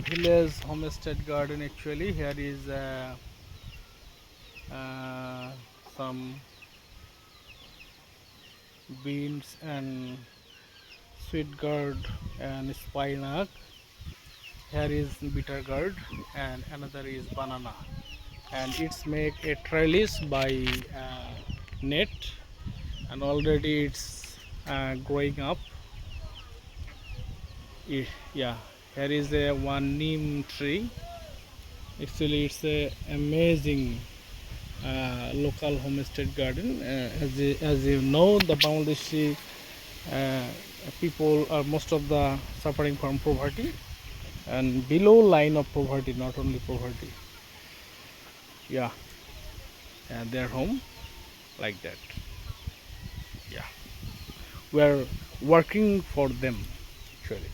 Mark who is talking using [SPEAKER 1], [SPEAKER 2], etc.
[SPEAKER 1] village homestead garden. Actually, here is some beans and sweet gourd and spinach. Here is bitter gourd and another is banana. And it's make a trellis by net, and already it's growing up. Yeah, here is a one neem tree. Actually, it's a amazing local homestead garden. As you know, the Bangladeshi uh, people are most of the suffering from poverty and below line of poverty, not only poverty. Yeah, and their home like that. Yeah, we are working for them actually.